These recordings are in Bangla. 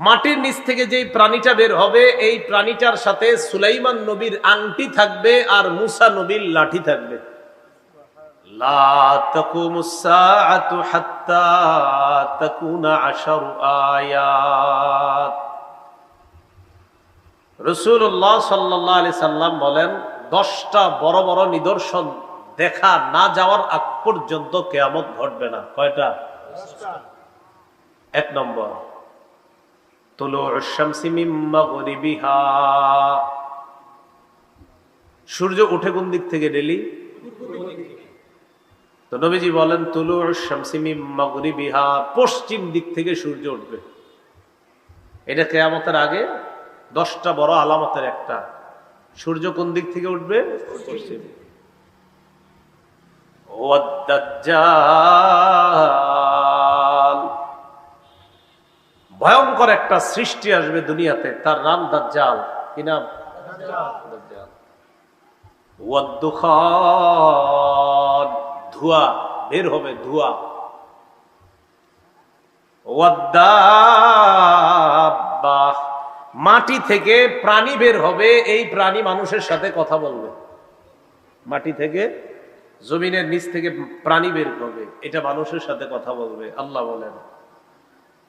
মাটির নিচ থেকে যেই প্রাণীটা বের হবে এই প্রাণীটার সাথে সুলাইমান নবীর আংটি থাকবে আর মুসা নবীর লাঠি থাকবে। লা তাকুমুস সাআতু হাত্তা তাকুনা 10 আয়াত। রাসূলুল্লাহ সাল্লাল্লাহু আলাইহি সাল্লাম বলেন 10টা বড় বড় নিদর্শন দেখা না যাওয়ার আগ পর্যন্ত কিয়ামত ঘটবে না। কয়টা? 10টা। 1 নম্বর তুলুউশ শামসি মিন মাগরিবিহা, সূর্য ওঠে কোন দিক থেকে? ডেলি তো নবীজি বলেন তুলুউশ শামসি মিন মাগরিবিহা, পশ্চিম দিক থেকে সূর্য উঠবে। এটা কিয়ামতের আগে 10টা বড় আলামতের একটা। সূর্য কোন দিক থেকে উঠবে? পশ্চিম। ওয়াদ দাজ্জাল, ভয়ঙ্কর একটা সৃষ্টি আসবে দুনিয়াতে, তার নাম দাজ্জাল। কি নাম? দাজ্জাল। ওয়াদ দুখান, ধোঁয়া বের হবে, ধোঁয়া। ওয়াদ দাব্বা, মাটি থেকে প্রাণী বের হবে, এই প্রাণী মানুষের সাথে কথা বলবে। মাটি থেকে, জমিনের নিচ থেকে প্রাণী বের করবে, এটা মানুষের সাথে কথা বলবে। আল্লাহ বলেন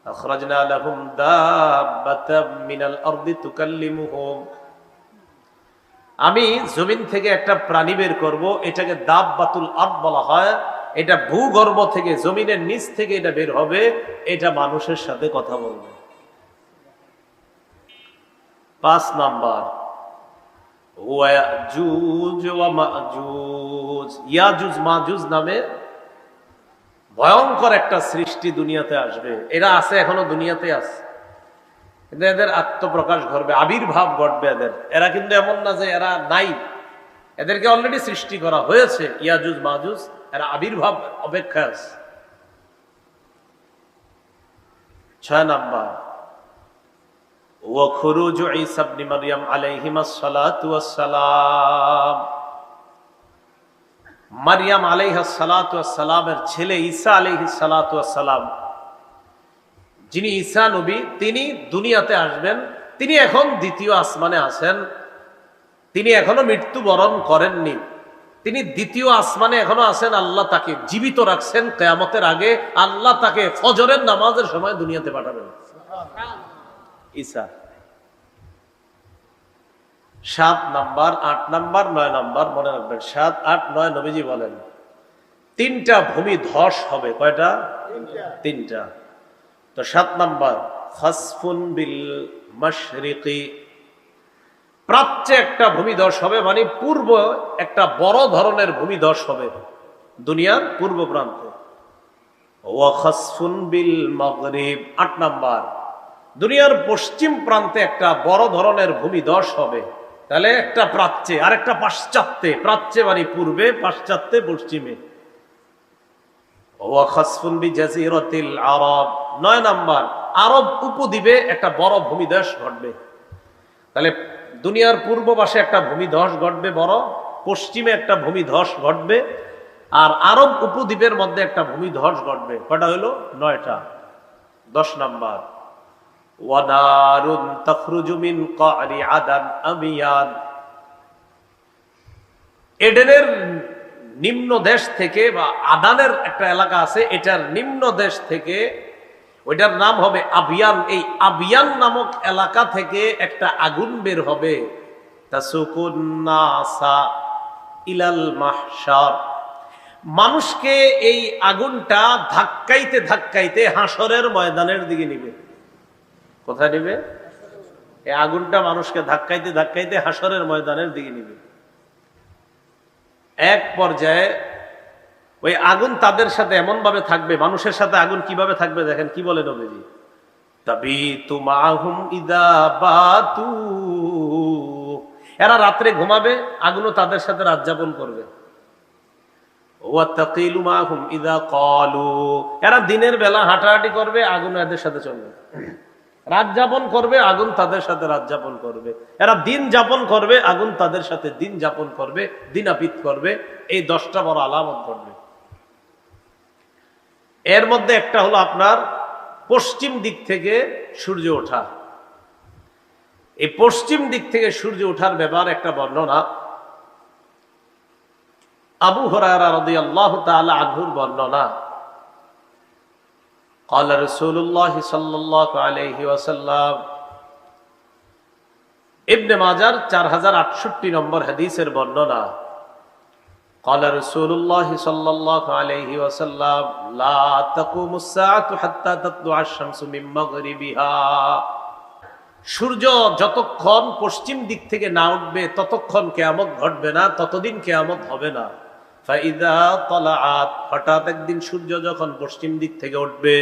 আখরাজনা লাহুম দাব্বাতাম মিনাল আরদি তুকাল্লিমুহুম, আমি জমিন থেকে একটা প্রাণী বের করব, এটাকে দাব্বাতুল আরদ বলা হয়। এটা ভূগর্ভ থেকে, জমিনের নিচ থেকে এটা বের হবে, এটা মানুষের সাথে কথা বলবে। 5 নাম্বার ইয়াজুজ ওয়া মাজুজ, ইয়াজুজ মাজুজ নামে ভয়ঙ্কর একটা সৃষ্টি দুনিয়াতে আসবে। এরা আছে, এখনো দুনিয়াতে আছে, কিন্তু এদের আত্মপ্রকাশ ঘটবে, আবির্ভাব ঘটবে এদের। এরা কিন্তু এমন না যে এরা নাই, এদেরকে অলরেডি সৃষ্টি করা হয়েছে। ইয়াজুজ মাজুজ, এরা আবির্ভাব অপেক্ষা আছে। 6 নাম্বার وخروج عيسى ابن مريم عليهما الصلاة والسلام, মারিয়াম আলাইহিস সালাতু ওয়াস সালামের ছেলে ঈসা আলাইহিস সালাতু ওয়াস সালাম, যিনি ঈসা নবী, তিনি দুনিয়াতে আসবেন। তিনি এখন দ্বিতীয় আসমানে আছেন, তিনি এখনো মৃত্যুবরণ করেননি, তিনি দ্বিতীয় আসমানে এখনো আছেন। আল্লাহ তাকে জীবিত রাখছেন কিয়ামতের আগে। আল্লাহ তাকে ফজরের নামাজের সময় দুনিয়াতে পাঠাবেন। ঈসা। 7 নাম্বার, 8 নাম্বার, 9 নাম্বার মনে রাখবেন। 7, 8, 9 নবীজি বলেন 3টা ভূমি ধস হবে। কয়টা? 3টা। তো 7 নাম্বার খাসফুন বিল মাশরিকি, প্রাচ্যে একটা ভূমিধস হবে, মানে পূর্ব একটা বড় ধরনের ভূমিধস হবে দুনিয়ার পূর্ব প্রান্তে। ওয়া খাসফুন বিল মাগরিব, 8 নাম্বার দুনিয়ার পশ্চিম প্রান্তে একটা বড় ধরনের ভূমিধস হবে। তাহলে একটা প্রাচ্যে আর একটা পাশ্চাত্যে, প্রাচ্যে মানে পূর্বে, পাশ্চাত্যে পশ্চিমে। ওয়া খাসফুন বিজাজিরাতিল আরব, 9 নাম্বার আরব উপদ্বীপে একটা বড় ভূমিধস ঘটবে। তাহলে দুনিয়ার পূর্ব পাশে একটা ভূমিধস ঘটবে বড়, পশ্চিমে একটা ভূমিধস ঘটবে, আর আরব উপদ্বীপের মধ্যে একটা ভূমিধস ঘটবে। কয়টা হলো? 9টা। 10 নাম্বার ওয়ানারুন তাখরুজু মিন ক্বারি আদান আমিয়ান, এডেনের নিম্ন দেশ থেকে, বা আদানের একটা এলাকা আছে, এটার নিম্ন দেশ থেকে, ওইটার নাম হবে আবিয়ান। এই আবিয়ান নামক এলাকা থেকে একটা আগুন বের হবে। তাসুকুন নাসা ইলাল মাহশার, মানুষকে এই আগুনটা ধাক্কাইতে ধাক্কাইতে হাসরের ময়দানের দিকে নিবে। কোথায় নিবে? এই আগুনটা মানুষকে ধাক্কাইতে ধাক্কাইতে হাসরের ময়দানের দিকে নিবে। এক পর্যায়ে ওই আগুন তাদের সাথে এমন ভাবে থাকবে, মানুষের সাথে আগুন কিভাবে থাকবে দেখেন কি বলে নবীজি, তাবিতু মাহুম ইদা বাতু, এরা রাত্রে ঘুমাবে, আগুনও তাদের সাথে রাত যাপন করবে। ওয়া তাকিলু মাহুম ইদা ক্বালু, এরা দিনের বেলা হাঁটাহাঁটি করবে, আগুন এদের সাথে চলবে। রাত যাপন করবে, আগুন তাদের সাথে রাত যাপন করবে। এরা দিন যাপন করবে, আগুন তাদের সাথে দিন যাপন করবে, দিনাপিত করবে। এই 10টা বড় আলামত ঘটবে। এর মধ্যে একটা হলো আপনার পশ্চিম দিক থেকে সূর্য ওঠা। এই পশ্চিম দিক থেকে সূর্য ওঠার ব্যাপার একটা বর্ণনা আবু হুরায়রা রাদিয়াল্লাহু তাআলা আনহুর বর্ণনা। قال رسول الله صلى الله عليه وسلم, ইবনে মাজার 4068 নম্বর হাদিসের বর্ণনা। قال رسول الله صلى الله عليه وسلم, لا تقوم الساعة حتى تطلع الشمس من مغربها। সূর্য যতক্ষণ পশ্চিম দিক থেকে না উঠবে ততক্ষণ কিয়ামত ঘটবে না, ততদিন কিয়ামত হবে না। ফাইদা তালাআত, হঠাৎ একদিন সূর্য যখন পশ্চিম দিক থেকে উঠবে,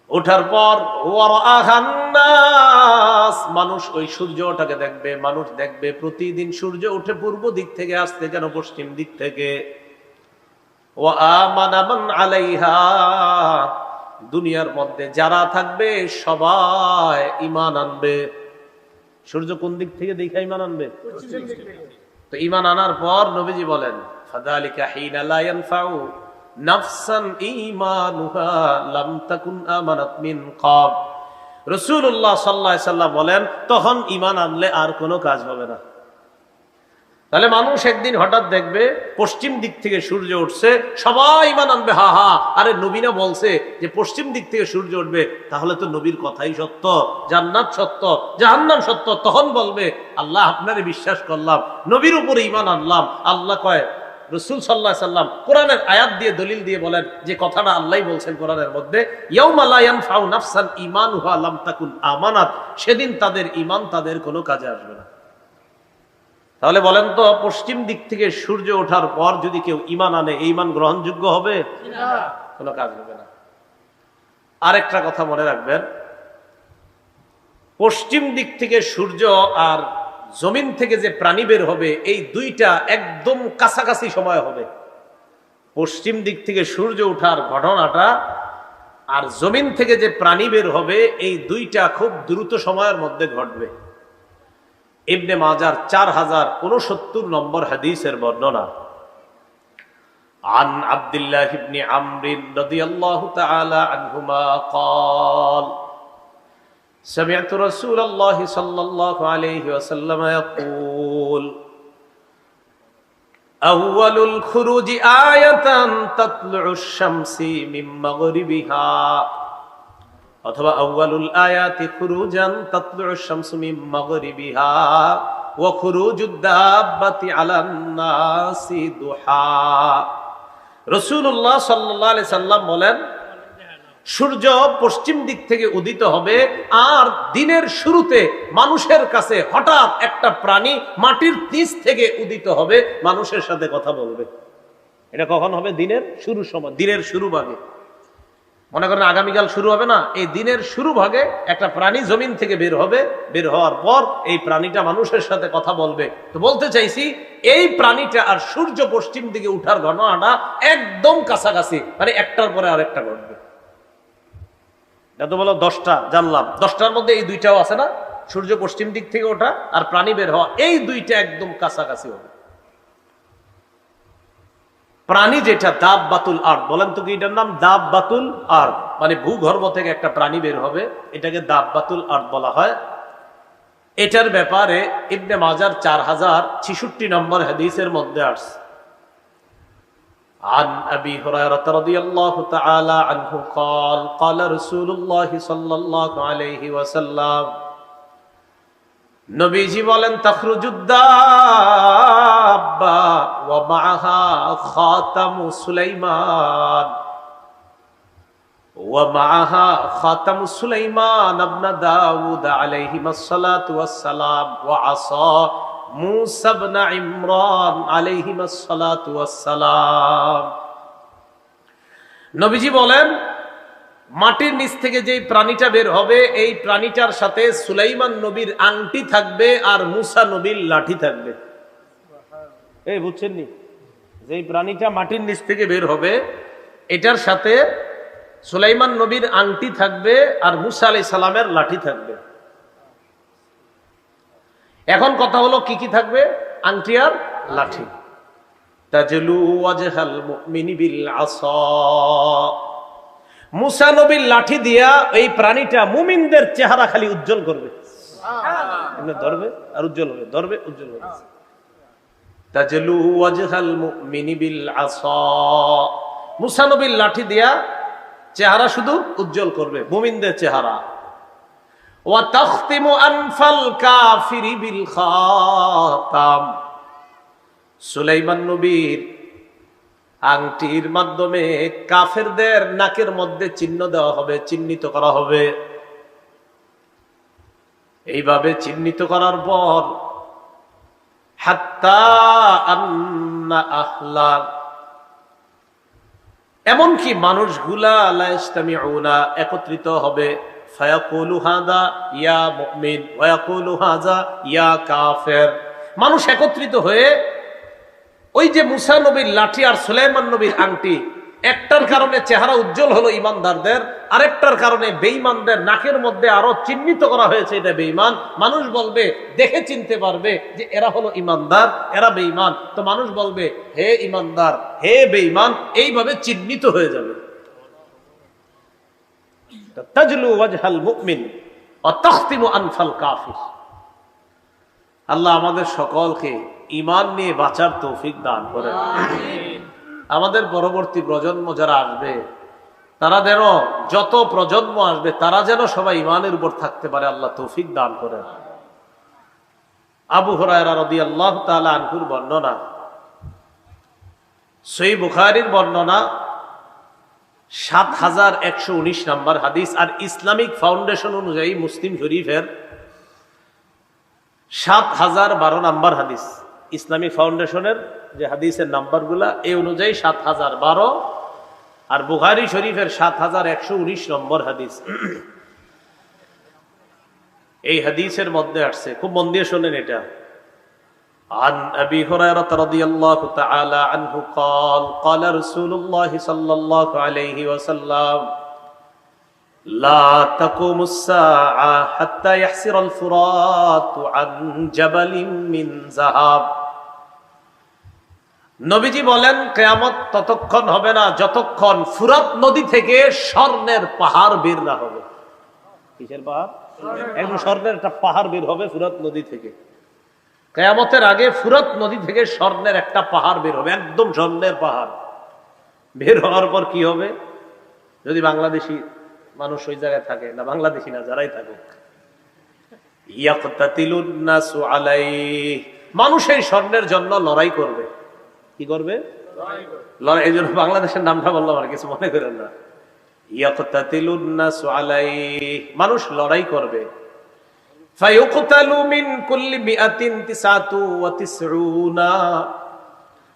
ওঠার পর ওয়ারাআহান নাস, মানুষ ওই সূর্যটাকে দেখবে, মানুষ দেখবে প্রতিদিন সূর্য উঠে পূর্ব দিক থেকে আসতে কেন পশ্চিম দিক থেকে। ওয়া আমানা মান আলাইহা, দুনিয়ার মধ্যে যারা থাকবে সবাই ঈমান আনবে। সূর্য কোন দিক থেকে দেখা ঈমান আনবে? তো ঈমান আনার পর নবীজি বলেন, ফাযালিকা হিনা লা ইয়ানফাউ নাফসান ঈমানুহা লাম তাকুন আমানাত মিন ক্বাব। রাসূলুল্লাহ সাল্লাল্লাহু আলাইহি সাল্লাম বলেন, তখন ঈমান আনলে আর কোনো কাজ হবে না। তাহলে মানুষ একদিন হঠাৎ দেখবে পশ্চিম দিক থেকে সূর্য উঠছে, সবাই ঈমান আনবে, হা হা, আরে নবী না বলছে যে পশ্চিম দিক থেকে সূর্য উঠবে, তাহলে তো নবীর কথাই সত্য, জান্নাত সত্য, জাহান্নাম সত্য। তখন বলবে, আল্লাহ আপনারে বিশ্বাস করলাম, নবীর উপরে ঈমান আনলাম। আল্লাহ কয়, রাসূল সাল্লাল্লাহু আলাইহি সাল্লাম কোরআনের আয়াত দিয়ে দলিল দিয়ে বলেন যে কথাটা আল্লাহই বলছেন কোরআনের মধ্যে, ইয়াউমা লা ইয়ানফাউ নাফসান ঈমানুহা লাম তাকুন আমানাত, সেদিন তাদের ঈমান তাদের কোনো কাজে আসবে না। তাহলে বলেন তো, পশ্চিম দিক থেকে সূর্য ওঠার পর যদি কেউ ঈমান আনে, এই ঈমান গ্রহণযোগ্য হবে? কোনো কাজ হবে না। আরেকটা কথা মনে রাখবেন, পশ্চিম দিক থেকে সূর্য আর জমিন থেকে যে প্রাণী বের হবে, এই দুইটা একদম কাছাকাছি সময় হবে। পশ্চিম দিক থেকে সূর্য ওঠার ঘটনাটা আর জমিন থেকে যে প্রাণী বের হবে, এই দুইটা খুব দ্রুত সময়ের মধ্যে ঘটবে। ইবনে মাজার 4069 নম্বর হাদিসের বর্ণনা। আন আব্দুল্লাহ ইবনে আমর রাদিয়াল্লাহু তাআলা আনহুমা قال, سمعت رسول الله صلى الله عليه وسلم يقول, أول الخروج آية تطلع الشمس من مغربها, অথবা আউয়ালুল আয়াতি খুরুজান তাতলু'ুশ শামসু মিন মাগরিবিহা ওয়া খুরুজুদ দাব্বাতি আলান নাসি দুহা। রাসূলুল্লাহ সাল্লাল্লাহু আলাইহি সাল্লাম বলেন, সূর্য পশ্চিম দিক থেকে উদিত হবে, আর দিনের শুরুতে মানুষের কাছে হঠাৎ একটা প্রাণী মাটির নিচ থেকে উদিত হবে, মানুষের সাথে কথা বলবে। এটা কখন হবে? দিনের শুরু সময়, দিনের শুরু ভাগে। মনে করেন আগামীকাল শুরু হবে না, এই দিনের শুরু ভাগে একটা প্রাণী জমিন থেকে বের হবে, বের হওয়ার পর এই প্রাণীটা মানুষের সাথে কথা বলবে। তো বলতে চাইছি, এই প্রাণীটা আর সূর্য পশ্চিম দিকে উঠার ঘটনাটা একদম কাছাকাছি, মানে একটার পরে আরেকটা ঘটবে। এটা তো বলো 10টা জানলাম, 10টার মধ্যে এই দুইটাও আছে না, সূর্য পশ্চিম দিক থেকে ওঠা আর প্রাণী বের হওয়া, এই দুইটা একদম কাছাকাছি হবে। প্রাণী যেটা দাব্বাতুল আরদ, বলেন তো কি এটার নাম? দাব্বাতুল আরদ, মানে ভূগর্ভ থেকে একটা প্রাণী বের হবে, এটাকে দাব্বাতুল আরদ বলা হয়। এটার ব্যাপারে ইবনে মাজার 4066 নম্বর হাদিসের মধ্যে আসছে। عن أبي هريرة رضي الله تعالى عنه قال, قال رسول الله صلى الله عليه وسلم, নবীজি বলেন, তাখরুজুদ দাব্বা ওয়া মাআহা খাতামু সুলাইমান ওয়া মাআহা খাতামু সুলাইমান ইবনে দাউদ আলাইহিমাস সালাতু ওয়াস সালাম ওয়া আসা মূসা ইবনে ইমরান আলাইহিমাস সালাতু ওয়াস সালাম। নবীজি বলেন, মাটির নিচ থেকে যে প্রাণীটা বের হবে, এই প্রাণীটার সাথে সুলাইমান নবীর আংটি থাকবে আর মূসা নবীর লাঠি থাকবে। এই বুঝছেন নি, যে প্রাণীটা মাটির নিচ থেকে বের হবে, এটার সাথে সুলাইমান নবীর আংটি থাকবে আর মূসা আলাইহিস সালামের লাঠি থাকবে। এখন কথা হলো, কি কি থাকবে? আংটি আর লাঠি। তাজলু ওয়াজহাল মুমিনি বিল আসা মুসা নবীর লাঠি দিয়া এই প্রাণীটা মুমিনদের চেহারা খালি উজ্জ্বল করবে, ধরবে আর উজ্জ্বল হবে, ধরবে উজ্জ্বল হবে। তাজলু ওয়াজহাল মুমিনি বিল আসা, মুসা নবীর লাঠি দিয়া চেহারা শুধু উজ্জ্বল করবে মুমিনদের চেহারা। ওয়া তাখতিমু আনফাল কাফিরি বিল খাতাম, সুলাইমান নবীর আংটির মাধ্যমে কাফেরদের নাকের মধ্যে চিহ্ন দেওয়া হবে, চিহ্নিত করা হবে। এইভাবে চিহ্নিত করার পর হাত্তা আন্না আহলা, এমনকি মানুষগুলা লা ইসতামিউনা, একত্রিত হবে। ফায়াকুলু হাযা ইয়া মুমিন ওয়া ইয়াকুলু হাযা ইয়া কাফির, মানুষ একত্রিত হয়ে ওই যে মুসা নবীর লাঠি আর সুলাইমান নবীর আংটি, একটার কারণে চেহারা উজ্জ্বল হলো ইমানদারদের, আরেকটার কারণে বেঈমানদের নাকের মধ্যে আরো চিহ্নিত করা হয়েছে এটা বেঈমান। মানুষ বলবে, দেখে চিনতে পারবে যে এরা হলো ইমানদার, এরা বেঈমান। তো মানুষ বলবে হে ইমানদার, হে বেঈমান, এইভাবে চিহ্নিত হয়ে যাবে। তাজলু ওয়াজহাল মুমিন ওয়া তাখতিমু আনফাল কাফির। আল্লাহ আমাদের সকলকে ঈমান নিয়ে বাঁচার তৌফিক দান করেন। আমাদের পরবর্তী প্রজন্ম যারা আসবে, তারা যেন, যত প্রজন্ম আসবে তারা যেন সবাই ঈমানের উপর থাকতে পারে, আল্লাহ তৌফিক দান করেন। আবু হুরায়রা রাদিয়াল্লাহু তাআলা আনহুর বর্ণনা, সহিহ বুখারীর বর্ণনা, ৭১১৯ নম্বর হাদিস, আর ইসলামিক ফাউন্ডেশন অনুযায়ী মুসলিম শরীফের ৭০১২ নম্বর হাদিস। ইসলামিক ফাউন্ডেশনের যে হাদিসের নাম্বারগুলা এই অনুযায়ী ৭০১২, আর বুখারী শরীফের ৭১১৯ নম্বর হাদিস। এই হাদিসের মধ্যে আসছে, খুব মন দিয়ে শোনেন এটা। عن أبي هريرة رضي الله تعالى عنه قال قال رسول الله صلى الله عليه وسلم لا تقوم الساعة حتى يحسر الفرات عن جبل من ذهب। নবীজি বলেন কিয়ামত ততক্ষণ হবে না যতক্ষণ ফুরাত নদী থেকে স্বর্ণের পাহাড় বের না হবে। কিসের পাহাড়? একদম স্বর্ণের একটা পাহাড় বের হবে ফুরাত নদী থেকে। কিয়ামতের আগে ফুরাত নদী থেকে স্বর্ণের একটা পাহাড় বের হবে, একদম স্বর্ণের পাহাড়। বের হওয়ার পর কি হবে? যদি বাংলাদেশি মানুষ ওই জায়গায় থাকে, না বাংলাদেশি না যারাই থাকুক, ইয়াকতাতিলুন নাসু আলাইহি, মানুষ এই স্বর্ণের জন্য লড়াই করবে। কি করবে? লড়াই। এই জন্য বাংলাদেশের নামটা বললাম, আর কিছু মনে করেন না। ইয়াকতাতিলুন নাসু আলাইহি, মানুষ লড়াই করবে। ফায়ুকতালু মিন কুল্লি মিআতিন তিসআতু ওয়া তিসউনা,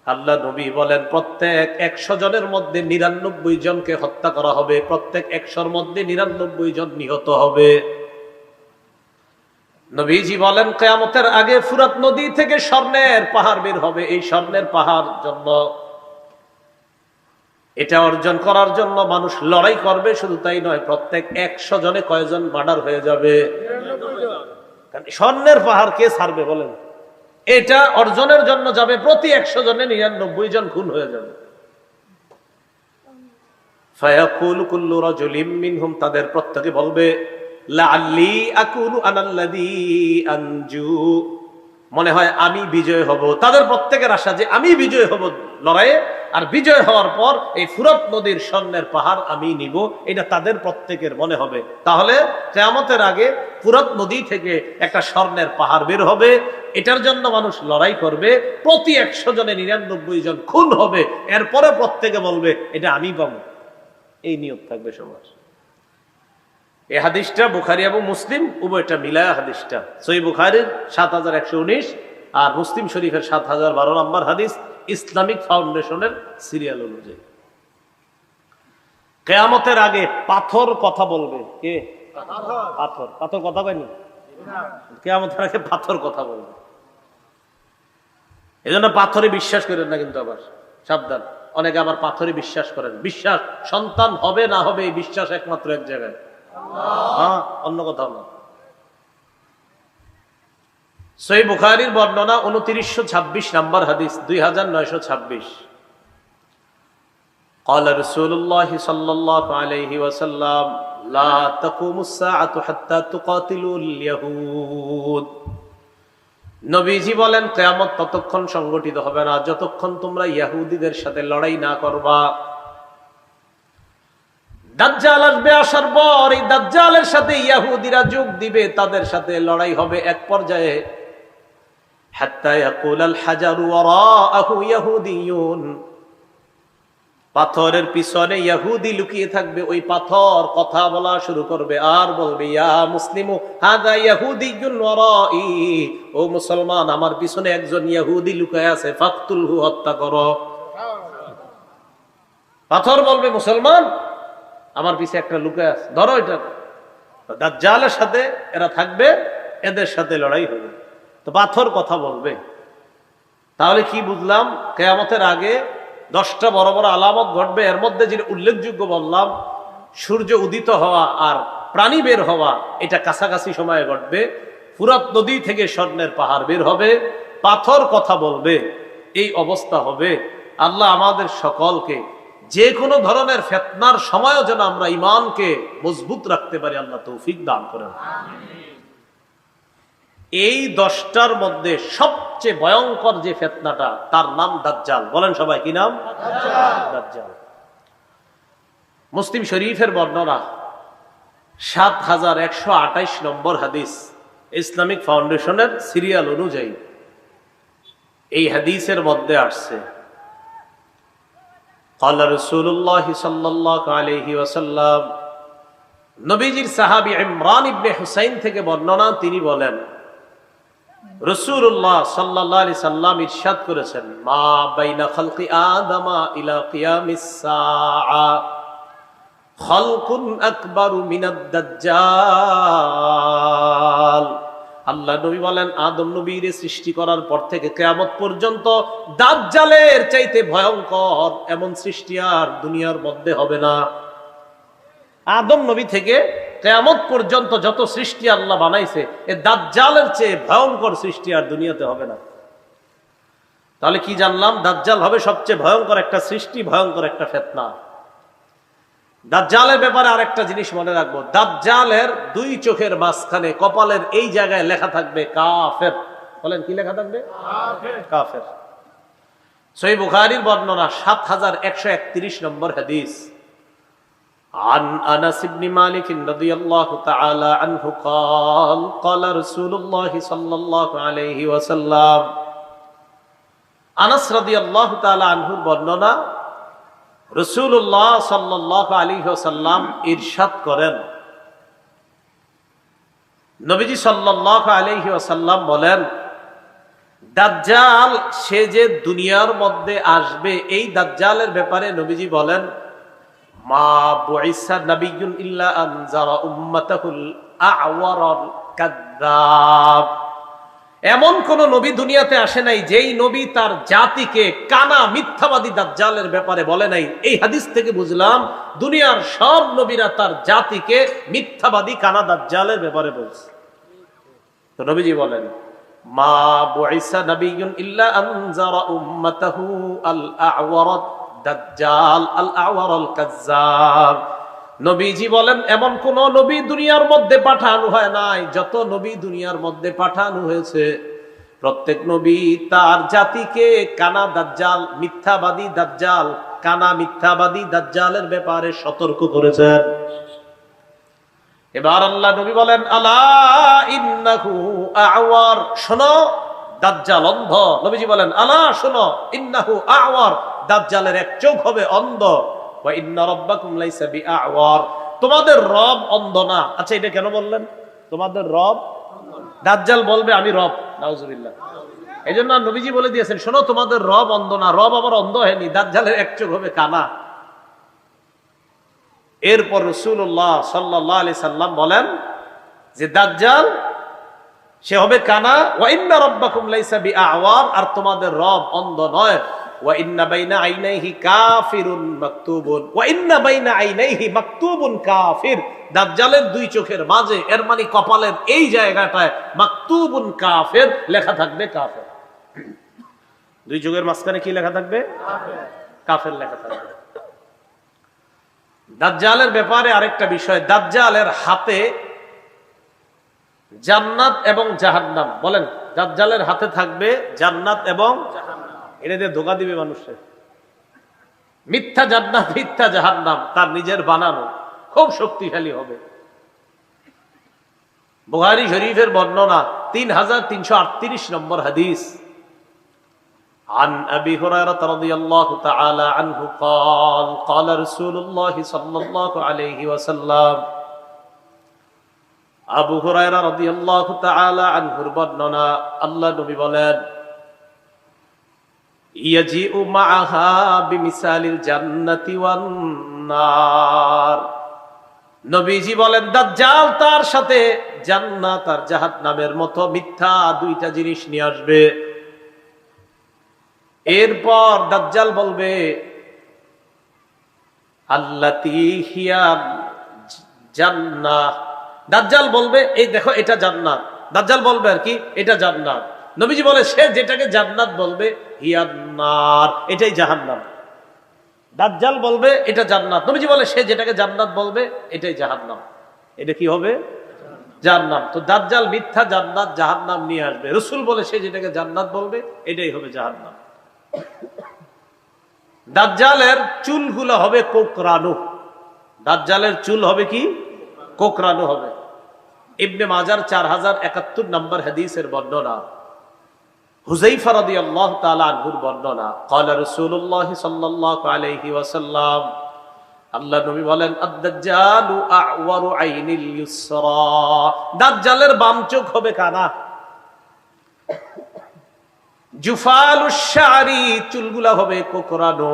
আল্লাহ নবী বলেন প্রত্যেক ১০০ জনের মধ্যে ৯৯ জনকে হত্যা করা হবে, প্রত্যেক ১০০-র মধ্যে ৯৯ জন নিহত হবে। নবীজি বলেন কিয়ামতের আগে ফুরাত নদী থেকে স্বর্ণের পাহাড় বের হবে। এই স্বর্ণের পাহাড় জন্য, এটা অর্জন করার জন্য মানুষ লড়াই করবে। শুধু তাই নয়, প্রত্যেক ১০০ জনে কয়জন মার্ডার হয়ে যাবে? স্বর্ণের পাহাড় কে ছাড়বে বলেন? এটা অর্জনের জন্য যাবে, প্রতি ১০০ জনে ৯৯ জন খুন হয়ে যাবে। ফায়াকুলু কুল্লু রাজুলিম মিনহুম, তাদের প্রত্যেকে বলবে লাআল্লি আকুনু আনাল্লাযী আনজু, মনে হয় আমি বিজয় হব। তাদের প্রত্যেকের আশা যে আমি বিজয় হব লড়াইয়ে, আর বিজয় হওয়ার পর এই ফুরাত নদীর স্বর্ণের পাহাড় আমি নিব, এটা তাদের প্রত্যেকের মনে হবে। তাহলে কিয়ামতের আগে ফুরাত নদী থেকে একটা স্বর্ণের পাহাড় বের হবে, এটার জন্য মানুষ লড়াই করবে, প্রতি ১০০ জনে ৯৯ জন খুন হবে, এরপরে প্রত্যেকে বলবে এটা আমি পাবো। এই নিয়ত থাকবে সবার। এই হাদিসটা বুখারী এবং মুসলিম উভয়টা মিলায়া হাদিসটা, সহিহ বুখারীর ৭১১৯ আর মুসলিম শরীফের ৭০১২ নম্বর হাদিস, ইসলামিক ফাউন্ডেশনের সিরিয়াল অনুযায়ী। কিয়ামতের আগে পাথর কথা বলবে। কে? পাথর। পাথর কথা কয়নি? কিয়ামতের আগে পাথর কথা বলবে। এজন্য পাথরে বিশ্বাস করেন না কিন্তু, আবার সাবধান। অনেকে আবার পাথরে বিশ্বাস করেন। বিশ্বাস সন্তান হবে না হবে এই বিশ্বাস একমাত্র এক জায়গায়, হ্যাঁ, অন্য কোথাও না। সহিহ বুখারীর বর্ণনা ২৯২৬ নম্বর হাদিস, ২৯২৬। قال رسول الله صلى الله عليه وسلم لا تقوم الساعة حتى تقاتلوا اليهود। নবীজি বলেন কিয়ামত ততক্ষণ সংগঠিত হবে না যতক্ষণ তোমরা ইহুদিদের সাথে লড়াই না করবা। দাজ্জাল আসবে, আসার পর এই দাজ্জালের সাথে ইহুদিরা যোগ দিবে, তাদের সাথে লড়াই হবে এক পর্যায়ে হাত্তা ইয়াকুলাল হাজারু ওয়ারাআহু ইহুদিয়ুন, পাথরের পিছনে ইহুদি লুকিয়ে থাকবে, ওই পাথর কথা বলা শুরু করবে আর বলবে ইয়া মুসলিমু হাযা ইহুদিয়ুন ওয়ারাই, ও মুসলমান আমার পিছনে একজন ইহুদি লুকায় আছে, ফাকতুলহু, হত্যা করো। পাথর বলবে মুসলমান আমার পিছে একটা লুকায় আছে, ধরো এটা। দাজ্জালের সাথে এরা থাকবে, এদের সাথে লড়াই হবে। তো পাথর কথা বলবে। তাহলে কি বুঝলাম? কিয়ামতের আগে 10টা বড় বড় আলামত ঘটবে। এর মধ্যে যে উল্লেখযোগ্য বললাম, সূর্য উদিত হওয়া আর প্রাণী বের হওয়া, এটা কাছাকাছি সময়ে ঘটবে। ফুরাত নদী থেকে স্বর্ণের পাহাড় বের হবে, পাথর কথা বলবে, এই অবস্থা হবে। আল্লাহ আমাদের সকলকে যে কোনো ধরনের ফিতনার সময়ও যেন আমরা ঈমানকে মজবুত রাখতে পারি, আল্লাহ তৌফিক দান করেন। এই 10টার মধ্যে সবচেয়ে ভয়ঙ্কর যে ফিতনাটা, তার নাম দাজ্জাল। বলেন সবাই, কি নাম? দাজ্জাল। মুসলিম শরীফের বর্ণনা 7128 নম্বর হাদিস, ইসলামিক ফাউন্ডেশনের সিরিয়াল অনুযায়ী এই হাদিসের মধ্যে আসছে قال رسول الله صلى الله عليه وسلم, নবীজির সাহাবী ইমরান ইবনে হুসাইন থেকে বর্ণনা, তিনি বলেন রাসূলুল্লাহ সাল্লাল্লাহু আলাইহি সাল্লাম ইরশাদ করেছেন, মা বাইনা খালকি আদামা ইলা কিয়ামিস সাআ খালকুন আকবারু মিনাদ দাজ্জাল। আল্লাহ নবী বলেন আদম নবীর সৃষ্টি করার পর থেকে কিয়ামত পর্যন্ত দাজ্জালের চাইতে ভয়ঙ্কর এমন সৃষ্টি আর দুনিয়ার মধ্যে হবে না। আদম নবী থেকে কিয়ামত পর্যন্ত যত সৃষ্টি আল্লাহ বানাইছে, এ দাজ্জালের চেয়ে ভয়ঙ্কর সৃষ্টি আর দুনিয়াতে হবে না। তাহলে কি জানলাম? দাজ্জাল হবে সবচেয়ে ভয়ঙ্কর একটা সৃষ্টি, ভয়ঙ্কর একটা ফিতনা। দাজ্জালের ব্যাপারে আরেকটা জিনিস মনে রাখবো, দাজ্জালের 2 চোখের মাঝখানে কপালের এই জায়গায় লেখা থাকবে কাফের। বলেন কি লেখা থাকবে? কাফের। সহিহ বুখারীর বর্ণনা 7131 নম্বর হাদিস, عن أنس بن مالك رضي الله تعالى عنه قال قال رسول الله صلى الله عليه وسلم, আনাস রাদিয়াল্লাহু তাআলা আনহুর বর্ণনা, রাসূলুল্লাহ সাল্লাল্লাহু আলাইহি ওয়াসাল্লাম ইরশাদ করেন, নবীজি সাল্লাল্লাহু আলাইহি ওয়াসাল্লাম বলেন, দাজ্জাল সে যে দুনিয়ার মধ্যে আসবে, এই দাজ্জালের ব্যাপারে নবীজি বলেন, মা বুইসা নাবিয়্যুন ইল্লা আনজারা উম্মাতাহুল আ'ওয়ারাল কাযযাব। এমন কোন নবী দুনিয়াতে আসে নাই যেই নবী তার জাতিকে কানা মিথ্যাবাদী দাজ্জালের ব্যাপারে বলে নাই। এই হাদিস থেকে বুঝলাম দুনিয়ার সব নবীরা তার জাতিকে মিথ্যাবাদী কানা দাজ্জালের ব্যাপারে বলছে। তো নবীজি বলেন, মা বুইসা নাবিয়্যুন ইল্লা আনজারা উম্মাতাহু আল আ'ওয়ারাদ দাজ্জাল আল আ'ওয়ারাল কাযযাব। নবীজি বলেন এমন কোন নবী দুনিয়ার মধ্যে পাঠানো হয় নাই, যত নবী দুনিয়ার মধ্যে পাঠানো হয়েছে প্রত্যেক নবী তার জাতিকে কানা দাজ্জাল, মিথ্যাবাদী দাজ্জাল, কানা মিথ্যাবাদী দাজ্জালের ব্যাপারে সতর্ক করেছেন। এবার আল্লাহ নবী বলেন, আলা ইন্নাহু আ'ওয়ার, শোনো দাজ্জাল অন্ধ। নবীজি বলেন, আলা শোনো, ইন্নাহু আ'ওয়ার, দাজ্জালের এক চোখ হবে অন্ধ। ওয়া ইন্না রাব্বাকুম লাইসা বিআ'ওয়ার, তোমাদের রব অন্ধ না। আচ্ছা এটা কেন বললেন তোমাদের রব? দাজ্জাল বলবে আমি রব, নাউজুবিল্লাহ। এইজন্য নবীজি বলে দিয়েছেন, শোনো তোমাদের রব অন্ধ না, রব আবার অন্ধ হয়নি, দাজ্জালের এক চোখ হবে কানা। এরপর রাসূলুল্লাহ সাল্লাল্লাহু আলাইহি সাল্লাম বলেন যে দাজ্জাল সে হবে কানা, ওয়া ইন্না রাব্বাকুম লাইসা বিআ'ওয়ার, আর তোমাদের রব অন্ধ নয়। ওয়া ইন্না বাইনা আইনাইহি কাফিরুন মাকতুবুন, ওয়া ইন্না বাইনা আইনাইহি মাকতুবুন কাফির, দাজ্জালের 2 চোখের মাঝে, এর মানে কপালের এই জায়গাটায় মাকতুবুন কাফির লেখা থাকবে, কাফের। 2 চোখের মাঝখানে কি লেখা থাকবে? কাফের লেখা থাকবে। দাজ্জালের ব্যাপারে আরেকটা বিষয়, দাজ্জালের হাতে জান্নাত এবং জাহান্নাম। বলেন, দাজ্জালের হাতে থাকবে জান্নাত এবং এটা দিয়ে ধোঁকা দিবে মানুষের। মিথ্যা জান্নাত মিথ্যা জাহান্নাম তার নিজের বানানো, খুব শক্তিশালী হবে। বুখারী শরীফের বর্ণনা 3338 নম্বর হাদিস। عن أبي هريرة رضي الله تعالى عنه قال قال رسول الله صلى الله عليه وسلم আবু হুরায়রা রাদিয়াল্লাহু তাআলা আনহুর বর্ণনা, আল্লাহ নবী বলেন, ইয়াজিউ মাআহা বিমিসালিল জান্নাতি ওয়ান নার। নবীজি বলেন, দাজ্জাল তার সাথে জান্নাত আর জাহান্নামের মতো মিথ্যা দুইটা জিনিস নিয়ে আসবে। এরপর দাজ্জাল বলবে, আল্লাতী হিয়া জান্নাহ। দাজ্জাল বলবে, এই দেখো এটা জান্নাত। দাজ্জাল বলবে আর কি, এটা জান্নাত। নবীজি বলে, সে যেটাকে জান্নাত বলবে হিয়ান নার, এটাই জাহান্নাম। দাজ্জাল বলবে এটা জান্নাত, নবীজি বলে সে যেটাকে জান্নাত বলবে এটাই জাহান্নাম। এটা কি হবে? জাহান্নাম। তো দাজ্জাল মিথ্যা জান্নাত জাহান্নাম নিয়ে আসবে। রাসূল বলে সে যেটাকে জান্নাত বলবে এটাই হবে জাহান্নাম। দাজ্জালের চুলগুলো হবে কোকড়ানো। দাজ্জালের চুল হবে কি? কোকড়ানো হবে। ইবনে মাজার 4071 নম্বর হাদিসের বর্ণনা, হুযায়ফা রাদিয়াল্লাহু তাআলা আনহুর বর্ণনা, ক্বালা রাসূলুল্লাহ সাল্লাল্লাহু আলাইহি ওয়াসাল্লাম, আল্লাহ নবী বলেন, আদ-দাজ্জালু আ'ওয়ারু আইনিল ইউসরা। দাজ্জালের বাম চোখ হবে কানা। জুফালুশ শা'রি, চুলগুলা হবে কোকড়ানো।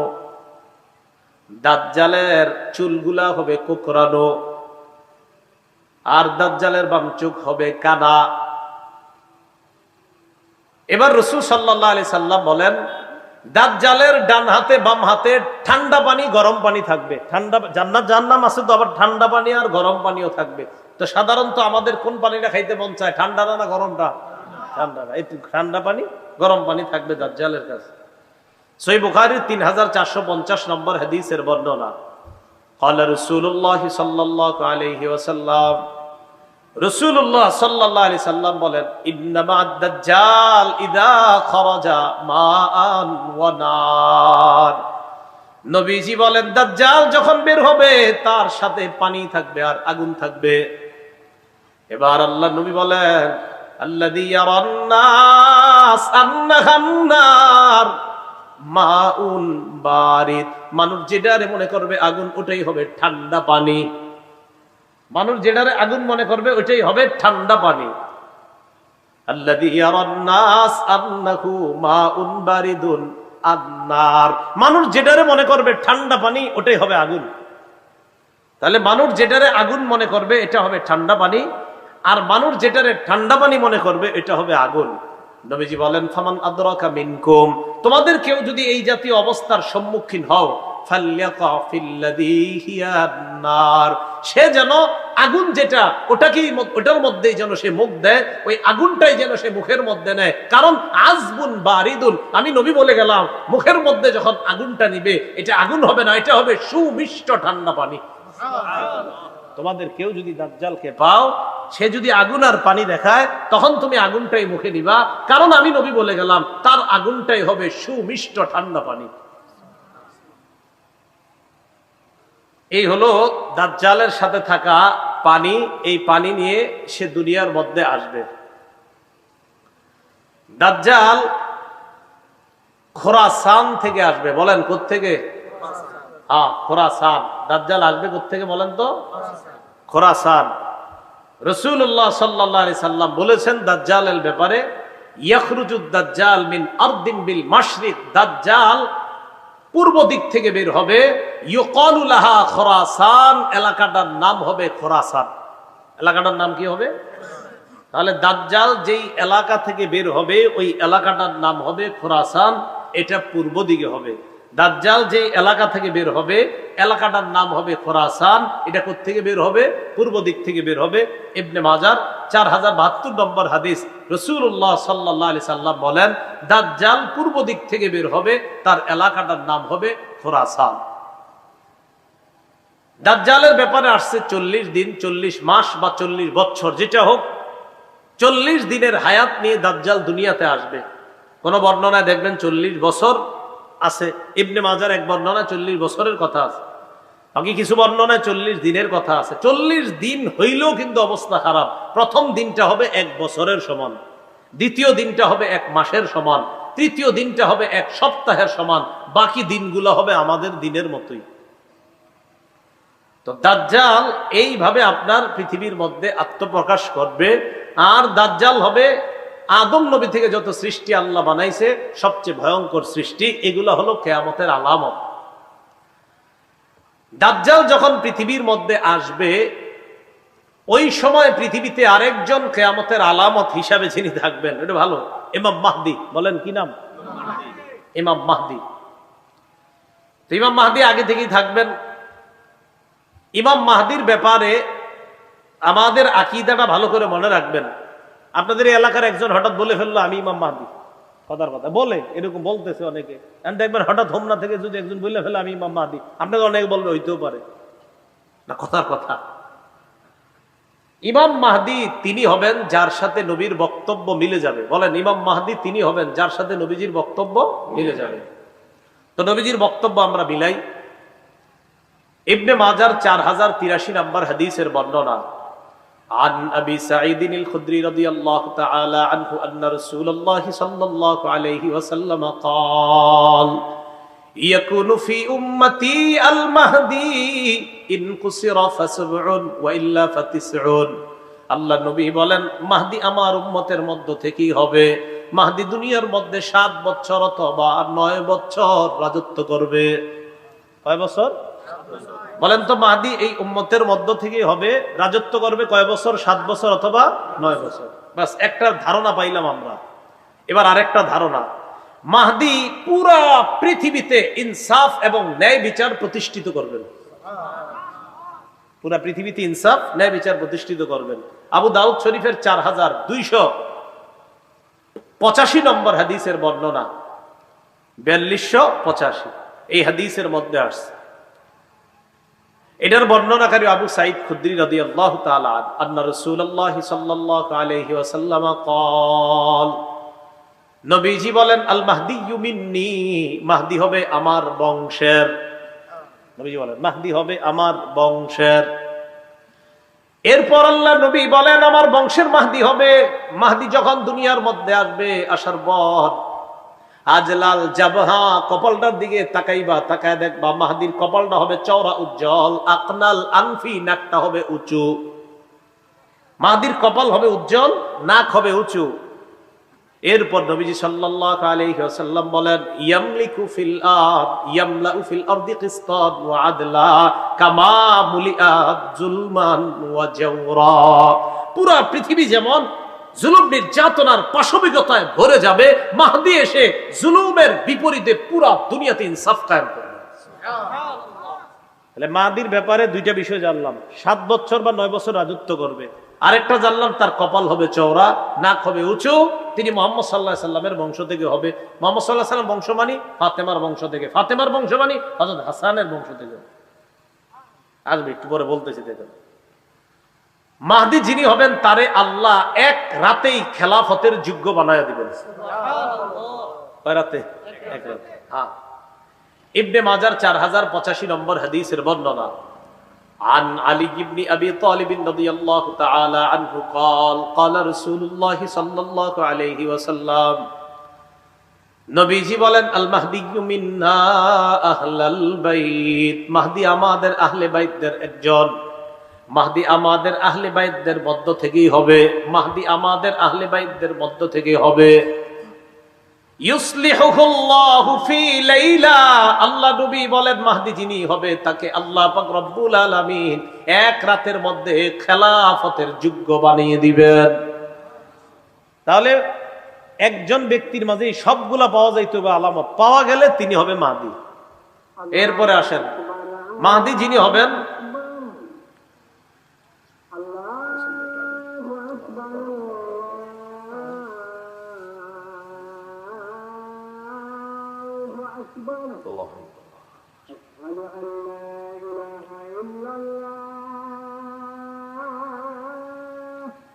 দাজ্জালের চুলগুলা হবে কোকড়ানো আর দাজ্জালের বাম চোখ হবে কানা। এবার রাসূল সাল্লাল্লাহু আলাইহি সাল্লাম বলেন, দাজ্জালের ডান হাতে বাম হাতে ঠান্ডা পানি গরম পানি থাকবে। ঠান্ডা জান্নাত জাহান্নাম আছে তো, আবার ঠান্ডা পানি আর গরম পানিও থাকবে। তো সাধারণত আমাদের কোন পানিটা খাইতে মন চায়, ঠান্ডাটা না গরমটা? ঠান্ডাটা। এই ঠান্ডা পানি গরম পানি থাকবে দাজ্জালের কাছে। সহিহ বুখারী 3450 নম্বর হাদিসের বর্ণনা, ক্বালা রাসূলুল্লাহ সাল্লাল্লাহু আলাইহি ওয়াসাল্লাম, রাসূলুল্লাহ সাল্লাল্লাহু আলাইহি সাল্লাম বলেন, ইন্নামা আদ-দাজ্জাল ইযা খারাজা মাআন ওয়া নার। নবীজি বলেন, দাজ্জাল যখন বের হবে তার সাথে পানি থাকবে আর আগুন থাকবে। এবার আল্লাহ নবী বলেন, আল্লাযী ইয়ারান নাস আন্নাহান নার মাউন বারিদ। মানুষ যেটারে মনে করবে আগুন, ওটাই হবে ঠান্ডা পানি। মানুষ যেটারে আগুন মনে করবে ওইটাই হবে ঠান্ডা পানি। আল্লাযী ইয়ারান নাস আন্নাহু মাউন বারিদুন আন-নার। মানুষ যেটারে মনে করবে ঠান্ডা পানি, ওটাই হবে আগুন। তাহলে মানুষ যেটারে আগুন মনে করবে এটা হবে ঠান্ডা পানি, আর মানুষ যেটারে ঠান্ডা পানি মনে করবে এটা হবে আগুন। নবীজি বলেন, ফামান আদরাকা মিনকুম, তোমাদের কেউ যদি এই জাতীয় অবস্থার সম্মুখীন হও, ফালইয়াকা ফিল্লাযী হিয়া নার, সে যেন আগুন যেটা ওটাকেই ওটার মধ্যেই যেন সে মুখ দেয়, ওই আগুনটাই যেন সে মুখের মধ্যে নেয়। কারণ আযবুন বারিদুন, আমি নবী বলে গেলাম, মুখের মধ্যে যখন আগুনটা নিবে এটা আগুন হবে না, এটা হবে সুমিষ্ট ঠান্ডা পানি। তোমাদের কেউ যদি দাজ্জালকে পাও, সে যদি আগুন আর পানি দেখায়, তখন তুমি আগুনটাই মুখে নিবা, কারণ আমি নবী বলে গেলাম তার আগুনটাই হবে সুমিষ্ট ঠান্ডা পানি। এই হলো দাজ্জালের সাথে থাকা পানি। এই পানি নিয়ে সে দুনিয়ার মধ্যে আসবে। দাজ্জাল খোরাসান থেকে আসবে। বলেন কোত্থেকে? হ্যাঁ, খোরাসান। দাজ্জাল আসবে কোত্থেকে বলেন তো? খোরাসান। রাসূলুল্লাহ সাল্লাল্লাহু আলাইহি সাল্লাম বলেছেন দাজ্জালের ব্যাপারে, ইয়াখরুজুদ দাজ্জাল মিন আরদিন বিল মাশরিক, দাজ্জাল পূর্ব দিক থেকে বের হবে। ইউকালু লাহা খোরাসান, এলাকাটার নাম হবে খোরাসান। এলাকাটার নাম কি হবে? তাহলে দাজ্জাল যেই এলাকা থেকে বের হবে ওই এলাকাটার নাম হবে খোরাসান, এটা পূর্ব দিকে হবে। দাজ্জাল যে এলাকা থেকে বের হবে এলাকাটার নাম হবে খোরাসান, এটা কোত্থেকে বের হবে? পূর্ব দিক থেকে বের হবে। ইবনে মাজার 4072 নম্বর হাদিস, রাসূলুল্লাহ সাল্লাল্লাহু আলাইহি সাল্লাম বলেন, দাজ্জাল পূর্ব দিক থেকে বের হবে, তার এলাকাটার নাম হবে খোরাসান। দাজ্জালের ব্যাপারে আসছে 40 দিন, 40 মাস বা 40 বছর, যেটা হোক 40 দিনের হায়াত নিয়ে দাজ্জাল দুনিয়াতে আসবে। কোন বর্ণনায় দেখবেন 40 বছর আছে, ইবনে মাজার এক বর্ণনায় 40 বছরের কথা আছে, বাকি কিছু বর্ণনায় 40 দিনের কথা আছে। 40 দিন হইলেও কিন্তু অবস্থা খারাপ। প্রথম দিনটা হবে 1 বছরের সমান, দ্বিতীয় দিনটা হবে 1 মাসের সমান, তৃতীয় দিনটা হবে 1 সপ্তাহের সমান, বাকি দিনগুলো হবে আমাদের দিনের মতোই। তো দাজ্জাল এইভাবে আপনার পৃথিবীর মধ্যে আত্মপ্রকাশ করবে। আর দাজ্জাল হবে আদম নবী থেকে যত সৃষ্টি আল্লাহ বানাইছে সবচেয়ে ভয়ঙ্কর সৃষ্টি। এগুলো হলো কিয়ামতের আলামত। দাজ্জাল যখন পৃথিবীর মধ্যে আসবে, ওই সময় পৃথিবীতে আরেকজন কিয়ামতের আলামত হিসাবে যিনি থাকবেন, এটা ভালো, ইমাম মাহদি। বলেন কি নাম? ইমাম মাহদি। তো ইমাম মাহদি আগে থেকেই থাকবেন। ইমাম মাহদির ব্যাপারে আমাদের আকীদাটা ভালো করে মনে রাখবেন। আপনাদের এই এলাকার একজন হঠাৎ বলে ফেললো আমি ইমাম মাহদি, কথার কথা বলে, এরকম বলতেছে অনেকে, দেখবেন হঠাৎ হোমনা থেকে যদি একজন বলে ফেলে আমি ইমাম মাহদি, আপনাকে অনেকে বলবে হইতেও পারে না, কথার কথা। ইমাম মাহদি তিনি হবেন যার সাথে নবীর বক্তব্য মিলে যাবে। বলেন, ইমাম মাহদি তিনি হবেন যার সাথে নবীজির বক্তব্য মিলে যাবে। তো নবীজির বক্তব্য আমরা মিলাই। ইবনে মাজার 4083 নম্বর হাদিসের বর্ণনা। عن أبي سعيد الخدري رضي الله تعالى عنه أن رسول الله صلى الله عليه وسلم قال يكون في أمتي المهدي إن قصر فسبع وإلا فتسع। আল্লাহ নবী বলেন, মাহদি আমার উম্মতের মধ্য থেকেই হবে। মাহদি দুনিয়ার মধ্যে 7 বছর অথবা 9 বছর রাজত্ব করবে। কয় বছর? বলেন তো, মাহদি এই উম্মতের মধ্য থেকেই হবে, রাজত্ব করবে কয় বছর? 7 বছর অথবা 9 বছর। বাস একটা ধারণা পাইলাম আমরা। এবার আরেকটা ধারণা, মাহদি পুরা পৃথিবীতে ইনসাফ এবং ন্যায় বিচার প্রতিষ্ঠিত করবেন। পুরা পৃথিবীতে ইনসাফ ন্যায় বিচার প্রতিষ্ঠিত করবেন। আবু দাউদ শরীফের 4285 নম্বর হাদিসের বর্ণনা, 4285 এই হাদিসের মধ্যে আসছে। এটার বর্ণনাকারী আবু সাঈদ খুদরি রাদিয়াল্লাহু তাআলা আন্না রাসূলুল্লাহ সাল্লাল্লাহু আলাইহি ওয়াসাল্লাম قال, নবীজি বলেন, আল মাহদিয়্যু মিন্নি, মাহদি হবে আমার বংশের। নবীজি বলেন মাহদি হবে আমার বংশের। এরপর আল্লাহ নবী বলেন আমার বংশের মাহদি হবে। মাহদি যখন দুনিয়ার মধ্যে আসবে, আসার পর আজলাল জাবহা, কপালটার দিকে তাকাইবা, তাকায় দেখবা মাহদির কপালটা হবে চওড়া উজ্জ্বল। আকনাল আনফি, নাকটা হবে উঁচু। মাহদির কপাল হবে উজ্জ্বল, নাক হবে উঁচু। এরপর নবীজি সাল্লাল্লাহু আলাইহি ওয়াসাল্লাম বলেন, ইয়ামলিকু ফিল আরদ, ইয়ামলাউ ফিল আরদি কিসতান ওয়া আদলা কামা মুলিআত যুলমান ওয়া জাওরা। পুরা পৃথিবী যেমন জুলুম নির্যাতনার পাশবিকতায় ভরে যাবে, মাহদি এসে জুলুমের বিপরীতে পুরা দুনিয়াতে ইনসাফ কায়েম করবে। তাহলে মাহদির ব্যাপারে দুইটা বিষয় জানলাম, 7 বছর বা 9 বছর রাজত্ব করবে। আরেকটা জানলাম তার কপাল হবে চওড়া, নাক হবে উঁচু। তিনি মুহাম্মদ সাল্লাল্লাহু আলাইহি সাল্লামের বংশ থেকে হবে। মুহাম্মদ সাল্লাল্লাহু আলাইহি সাল্লাম বংশ মানি ফাতেমার বংশ থেকে, ফাতেমার বংশ মানি হযরত হাসানের বংশ থেকে। আসবে একটু পরে বলতেছি। দেখেন, মাহদি যিনি হবেন তারে আল্লাহ এক রাতেই খেলাফতের যোগ্য বানায়া দিবেন। কয় রাতে? এক রাতে। হ্যাঁ। ইবনে মাজার 4085 নম্বর হাদিসের বর্ণনা। عن علي بن أبي طالب رضي الله تعالى عنه قال قال رسول الله صلى الله عليه وسلم, নবীজি বলেন, আল মাহদিয়্যু মিন্না আহলাল বাইত, মাহদি আমাদের আহলে বাইতদের একজন। মাহদি আমাদের আহলে বাইতদের মধ্য থেকেই হবে। মাহদি আমাদের আহলে বাইতদের মধ্য থেকে হবে। ইউসলিহুল্লাহু ফি লাইলা, আল্লাহ নবী বলেন মাহদি যিনি হবে তাকে আল্লাহ পাক রব্বুল আলামিন এক রাতের মধ্যে খেলাফতের যোগ্য বানিয়ে দিবেন। তাহলে একজন ব্যক্তির মাঝে সবগুলা পাওয়া যাইতে হবে আলামত। পাওয়া গেলে তিনি হবে মাহদি। এরপরে আসেন, মাহদি যিনি হবেন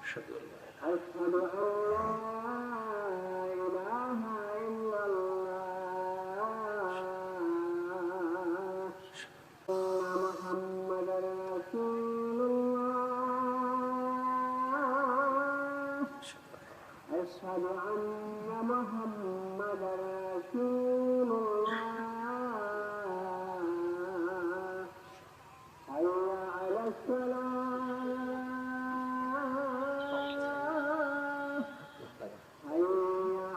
أشهد أن محمدا رسول الله حي على الصلاة حي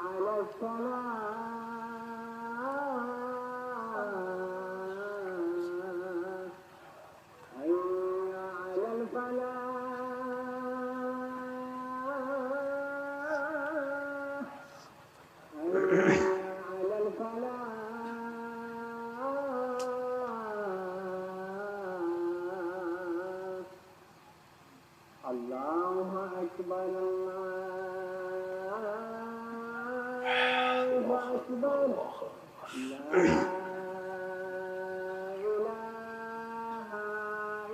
على الصلاة حي على الفلاح الله أكبر الله أكبر لا إله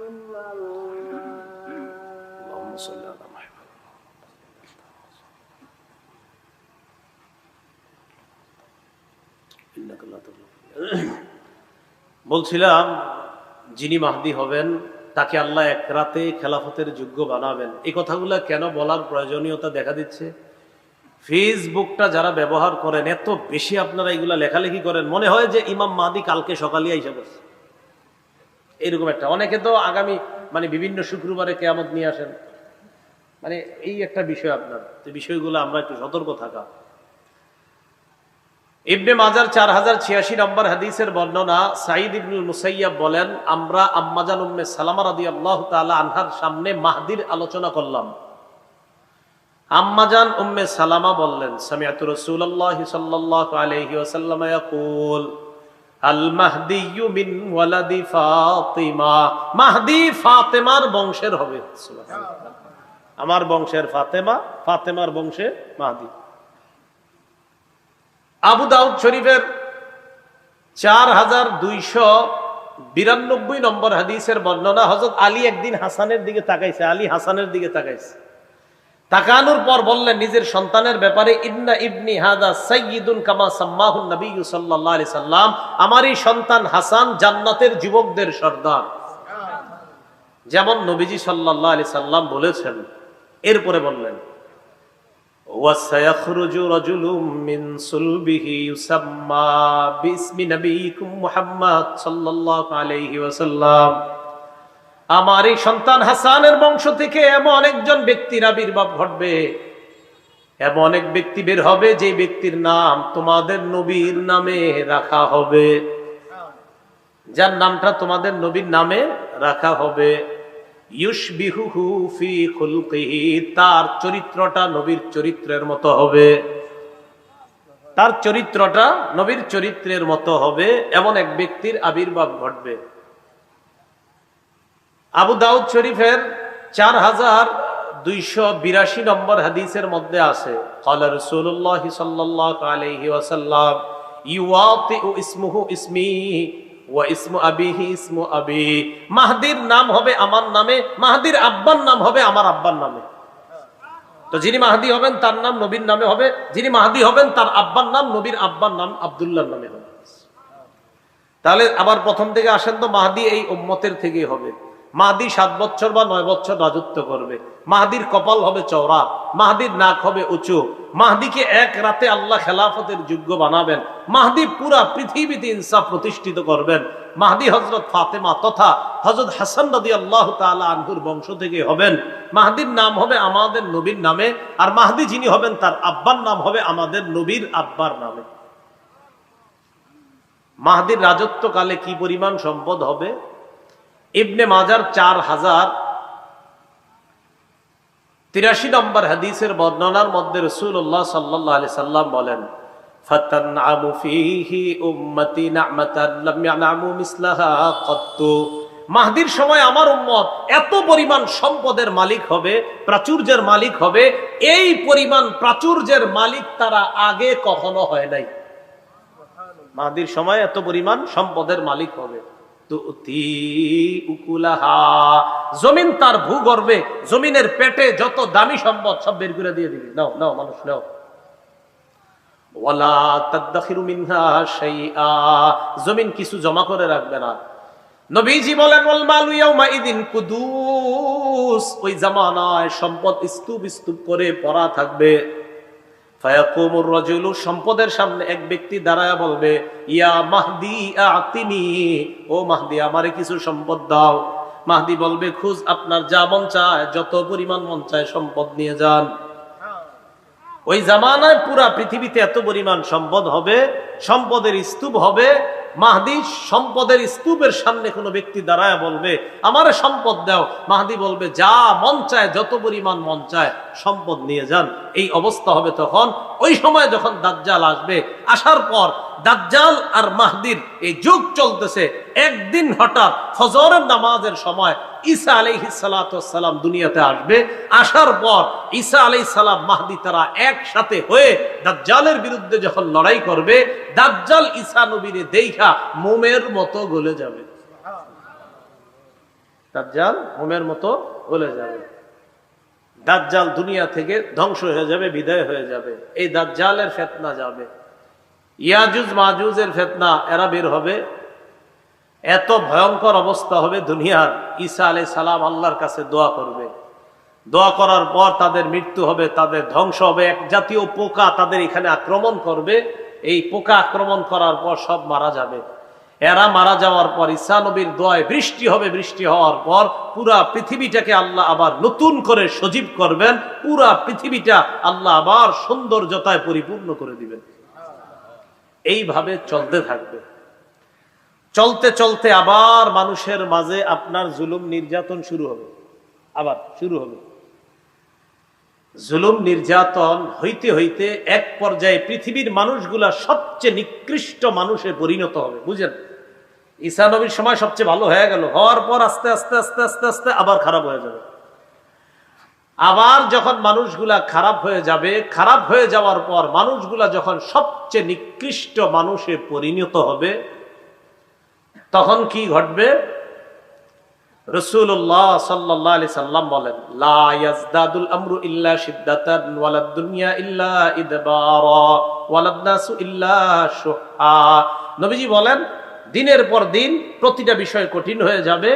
إلا الله اللهم صل على محمد إنك لا تظلم বলছিলাম যিনি মাহদি হবেন তাকে আল্লাহ এক রাতে খেলাফতের যোগ্য বানাবেন। এই কথাগুলো কেন বলার প্রয়োজনীয়তা দেখা দিচ্ছে, ফেসবুকটা যারা ব্যবহার করেন এত বেশি আপনারা এগুলা লেখালেখি করেন, মনে হয় যে ইমাম মাহদি কালকে সকালে আইসা বসে, এরকম একটা। অনেকে তো আগামী বিভিন্ন শুক্রবারে কিয়ামত নিয়ে আসেন, এই একটা বিষয় আপনার। তো বিষয়গুলো আমরা একটু সতর্ক থাকা। ইবনে মাজার 4086 নম্বর হাদিসের বর্ণনা, সাঈদ ইবনুল মুসাইয়াব বলেন, আমরা আম্মাজান উম্মে সালামা রাদিয়াল্লাহু তাআলা আনহার সামনে মাহদির আলোচনা করলাম। আম্মাজান উম্মে সালামা বললেন, সামিআতু রাসূলুল্লাহি সাল্লাল্লাহু আলাইহি ওয়াসাল্লাম ইয়াকুল আল মাহদিয়্যু মিন ওয়ালাদি ফাতিমা, মাহদি ফাতেমার বংশের হবে। সুবহানাল্লাহ, আমার বংশের ফাতেমা, ফাতেমার বংশে মাহদি। আবু দাউদ শরীফের 4292 নম্বর হাদিসের বর্ণনা, হযরত আলী একদিন হাসানের দিকে তাকাইছে, আলী হাসানের দিকে তাকাইছে, তাকানোর পর বললেন নিজের সন্তানের ব্যাপারে, ইন্না ইবনি হাদা সাইয়্যিদুন কামা সাম্মাহুন নবী সাল্লাল্লাহু আলাইহি সাল্লাম, আমার এই সন্তান হাসান জান্নাতের যুবকদের সর্দার, যেমন নবীজি সাল্লাল্লাহু আলাইহি সাল্লাম বলেছেন। এরপরে বললেন, وَسَيَخْرُجُ رَجُلٌ مِّن صُلْبِهِ يُسَمَّى بِاسْمِ نَبِيِّكُمْ মুহাম্মদ সাল্লাল্লাহু আলাইহি ওয়াসাল্লাম, আমার এই সন্তান হাসানের বংশ থেকে এমন একজন ব্যক্তির আবির্ভাব ঘটবে, এমন এক ব্যক্তি বের হবে যে ব্যক্তির নাম তোমাদের নবীর নামে রাখা হবে, যার নামটা তোমাদের নবীর নামে রাখা হবে। ইউশবিহুহু ফি খুলকিহি, তার চরিত্রটা নবীর চরিত্রের মতো হবে, তার চরিত্রটা নবীর চরিত্রের মতো হবে, এমন এক ব্যক্তির আবির্ভাব ঘটবে। আবু দাউদ শরীফের 4282 নম্বর হাদিসের মধ্যে আছে, ক্বালা রাসূলুল্লাহ সাল্লাল্লাহু আলাইহি ওয়াসাল্লাম ইউআতিউ ইসমুহু ইসমি ওয়া ইসমু আবিহি ইসমু আবি, মাহদির নাম হবে আমার নামে, মাহদির আব্বার নাম হবে আমার আব্বার নামে। তো যিনি মাহদি হবেন তার নাম নবীর নামে হবে, যিনি মাহদি হবেন তার আব্বার নাম নবীর আব্বার নাম আব্দুল্লাহর নামে হবে। তাহলে আবার প্রথম থেকে আসেন তো, মাহদি এই উম্মতের থেকেই হবে। মাহদি 7 বছর বা 9 বছর রাজত্ব করবে, মাহদির কপাল হবে চওড়া, মাহদির নাক হবে উঁচু, মাহদিকে এক রাতে আল্লাহ খেলাফতের যোগ্য বানাবেন, মাহদি পুরা পৃথিবীতে ইনসাফ প্রতিষ্ঠিত করবেন। মাহদি হযরত ফাতেমা তথা হযরত হাসান রাদিয়াল্লাহু তাআলা আনহুর বংশ থেকে হবেন। মাহদির নাম হবে আমাদের নবীর নামে, আর মাহদি যিনি হবেন তার আব্বার নাম হবে আমাদের নবীর আব্বার নামে। মাহদির রাজত্বকালে কি পরিমাণ সম্পদ হবে? ইবনে মাজার 4083 নম্বর হাদিসের বর্ণনার মধ্যে রাসূলুল্লাহ সাল্লাল্লাহু আলাইহি সাল্লাম বলেন, ফাতানআমু ফীহি উম্মতি নি'মাতান লাম ইয়ানআমু মিসলাহা ক্বাত্তু, মাহদির সময় আমার উম্মত এত পরিমাণ সম্পদের মালিক হবে, প্রাচুর্যের মালিক হবে, এই পরিমাণ প্রাচুর্যের মালিক তারা আগে কখনো হয় নাই। মাহদির সময় এত পরিমাণ সম্পদের মালিক হবে। তুতি উকুলাহা, জমিন তার ভূগর্ভে, জমিনের পেটে যত দামি সম্পদ সব বের করে দিয়ে দিবে, নাও নাও মানুষ নাও। ওয়ালা তাদাখিরু মিনহা শাইআ, জমিন কিছু জমা করে রাখবে না। নবীজি বলেন ওয়াল মালু ইয়াউমা ইদিন কুদুস, ওই জামানায় সম্পদ স্তূপ স্তূপ করে পড়া থাকবে। ফায়াকুমুর রাজুলু, সম্পদের সামনে এক ব্যক্তি দাঁড়ায় বলবে ইয়া মাহদি আতিনি, ও মাহদি আমারে কিছু সম্পদ দাও। মাহদি বলবে খুঁজ, আপনার যা মন চায়, যত পরিমাণ মন চায় সম্পদ নিয়ে যান। ওই জামানায় পুরা পৃথিবীতে এত পরিমাণ সম্পদ হবে, সম্পদের স্তূপ হবে। মাহদি সম্পদের স্তূপের সামনে কোনো ব্যক্তি দাঁড়ায় বলবে আমারে সম্পদ দাও। মাহদি বলবে যা মন চায়, যত পরিমাণ মন চায় সম্পদ নিয়ে যান। এই অবস্থা হবে তখন। ওই সময় যখন দাজ্জাল আসবে, আসার পর দাজ্জাল আর মাহদির এই যুগ চলতেছে। একদিন হঠাৎ ফজরের নামাজের সময় ঈসা আলাইহিস সালাতু ওয়াস সালাম দুনিয়াতে আসবে। আসার পর ঈসা আলাইহিস সালাম মাহদি তারা একসাথে হয়ে দাজ্জালের বিরুদ্ধে যখন লড়াই করবে, দাজ্জাল ঈসা নবীরে দেখা মোমের মতো গলে যাবে। দাজ্জাল মোমের মতো গলে যাবে। দাজ্জাল দুনিয়া থেকে ধ্বংস হয়ে যাবে, বিদায় হয়ে যাবে। এই দাজ্জালের ফিতনা যাবে, ইয়াজুজ মাজুজের ফিতনা, এরা বের হবে। এত ভয়ঙ্কর অবস্থা হবে দুনিয়ার। ঈসা আলাইহিস সালাম আল্লাহর কাছে দোয়া করবে। দোয়া করার পর তাদের মৃত্যু হবে, তাদের ধ্বংস হবে। এক জাতীয় পোকা তাদের এখানে আক্রমণ করবে। এই পোকা আক্রমণ করার পর সব মারা যাবে। এরা মারা যাওয়ার পর ঈসা নবীর দোয়ায় বৃষ্টি হবে। বৃষ্টি হওয়ার পর পুরা পৃথিবীটাকে আল্লাহ আবার নতুন করে সজীব করবেন। পুরা পৃথিবীটা আল্লাহ আবার সৌন্দর্যতায় পরিপূর্ণ করে দিবেন। এইভাবে চলতে থাকবে। চলতে চলতে আবার মানুষের মাঝে আপনার জুলুম নির্যাতন শুরু হবে, আবার শুরু হবে। জুলুম নির্যাতন হইতে হইতে এক পর্যায়ে পৃথিবীর মানুষগুলা সবচেয়ে নিকৃষ্ট মানুষে পরিণত হবে। বুঝেন, ঈসা নবীর সময় সবচেয়ে ভালো হয়ে গেল, হওয়ার পর আস্তে আস্তে আস্তে আস্তে আস্তে আবার খারাপ হয়ে যাবে। আবার যখন মানুষগুলা খারাপ হয়ে যাবে, খারাপ হয়ে যাওয়ার পর মানুষগুলা যখন সবচেয়ে নিকৃষ্ট মানুষে পরিণত হবে, তখন কি ঘটবে? রাসূলুল্লাহ সাল্লাল্লাহু আলাইহি সাল্লাম বলেন লা ইয়াজদাদুল আমরু ইল্লা শিদ্দাতান ওয়ালাদ দুনিয়া ইল্লা ইদবারা ওয়ালাদ নাসু ইল্লা শুহা। নবীজি বলেন দিনের পর দিন প্রতিটা বিষয় কঠিন হয়ে যাবে।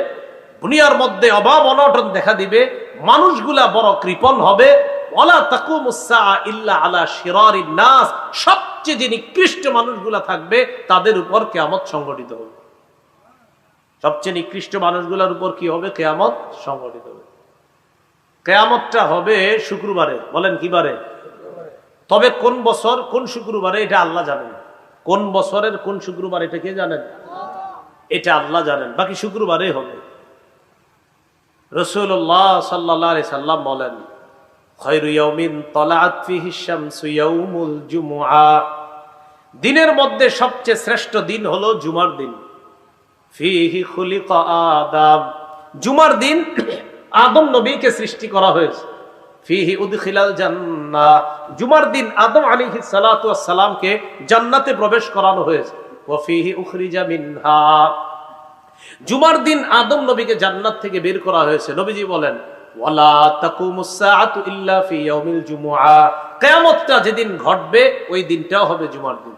দুনিয়ার মধ্যে অভাব অনটন দেখা দিবে, মানুষগুলা বড় কৃপণ হবে। ওয়ালা তাকুমুস সাআ ইল্লা আলা শিরারিন নাস, সবচেয়ে যে নিকৃষ্ট মানুষগুলা থাকবে তাদের উপর কিয়ামত সংঘটিত হবে। সবচেয়ে নিকৃষ্ট মানুষগুলোর উপর কি হবে? কিয়ামত সংঘটিত হবে। কিয়ামতটা হবে শুক্রবারে। বলেন কি বারে? তবে কোন বছর কোন শুক্রবারে এটা আল্লাহ জানেন। কোন বছরের কোন শুক্রবার এটা কে জানেন? এটা আল্লাহ জানেন। বাকি শুক্রবারে হবে। রাসূলুল্লাহ সাল্লাল্লাহু আলাইহি সাল্লাম বলেন খায়রু ইয়াউমিন তালাআত ফিহি শামসু ইয়াউমুল জুমআ, দিনের মধ্যে সবচেয়ে শ্রেষ্ঠ দিন হলো জুমার দিন। ফিহি খুলিকা আদম, জুমার দিন আদম নবীকে সৃষ্টি করা হয়েছে। ফিহি উদখিলাল জান্নাহ, জুমার দিন আদম আলাইহিস সালাতু ওয়াস সালামকে জান্নাতে প্রবেশ করানো হয়েছে। ওয়া ফিহি উখরিজা মিনহা, জুমার দিন আদম নবীকে জান্নাত থেকে বের করা হয়েছে। নবীজি বলেন ওয়ালা তাকুমুস সাআতু ইল্লা ফি ইয়াউমিল জুমআ, কিয়ামতটা যেদিন ঘটবে ওই দিনটাও হবে জুমার দিন।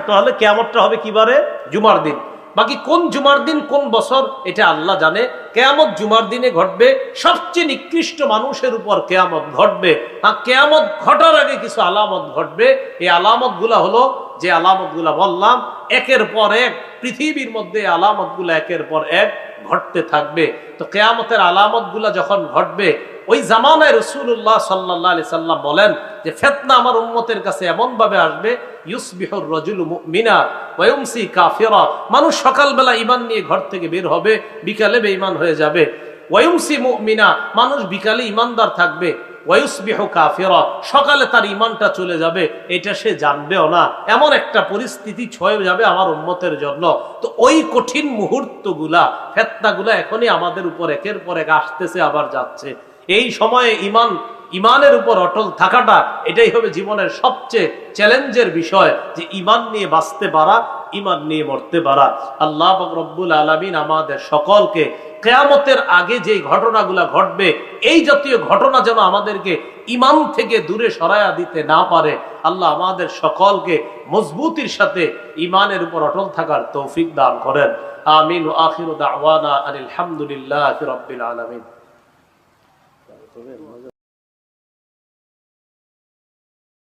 তাহলে কিয়ামতটা হবে কি বারে? জুমার দিন। বাকি কোন জুমার দিন কোন বছর এটা আল্লাহ জানে। কিয়ামত জুমার দিনে ঘটবে। সবচেয়ে নিকৃষ্ট মানুষের উপর কিয়ামত ঘটবে। আর কিয়ামত ঘটার আগে কিছু আলামত ঘটবে। এই আলামতগুলা হলো যে আলামতগুলা বললাম, একের পর এক পৃথিবীর মধ্যে আলামতগুলা একের পর এক ঘটতে থাকবে। তো কিয়ামতের আলামতগুলা যখন ঘটবে, ওই জামানায় রাসূলুল্লাহ সাল্লাল্লাহু আলাইহি সাল্লাম বলেন যে ফিতনা আমার উম্মতের কাছে এমন ভাবে আসবে, ইউসবিহুর রাজুলু মুমিনা ওয়া ইউমসি কাফিরা, মানুষ সকালবেলা ঈমান নিয়ে ঘর থেকে বের হবে, বিকালে বেঈমান হয়ে যাবে। ওয়া ইউমসি মুমিনা, মানুষ বিকালে ঈমানদার থাকবে। ওয়া ইউসবিহু কাফিরা, সকালে তার ঈমানটা চলে যাবে, এটা সে জানবেও না। এমন একটা পরিস্থিতি ছয়ে যাবে আমার উম্মতের জন্য। তো ওই কঠিন মুহূর্তগুলা, ফিতনাগুলা এখনই আমাদের উপর একের পর এক আসতেছে, আবার যাচ্ছে। এই সময়ে ইমানের উপর অটল থাকাটা, এটাই হবে জীবনের সবচেয়ে চ্যালেঞ্জের বিষয়, যে ইমান নিয়ে বাঁচতে পারা, ঈমান নিয়ে মরতে পারা। আল্লাহ পাক রব্বুল আলামিন আমাদের সকলকে কিয়ামতের আগে যে ঘটনাগুলো ঘটবে এই জাতীয় ঘটনা যেন আমাদেরকে ঈমান থেকে দূরে সরায়া দিতে না পারে। আল্লাহ আমাদের সকলকে মজবুতির সাথে ঈমানের উপর অটল থাকার তৌফিক দান করেন। আমিন ওয়া আখিরু দাওয়ানা আলহামদুলিল্লাহি রাব্বিল আলামিন।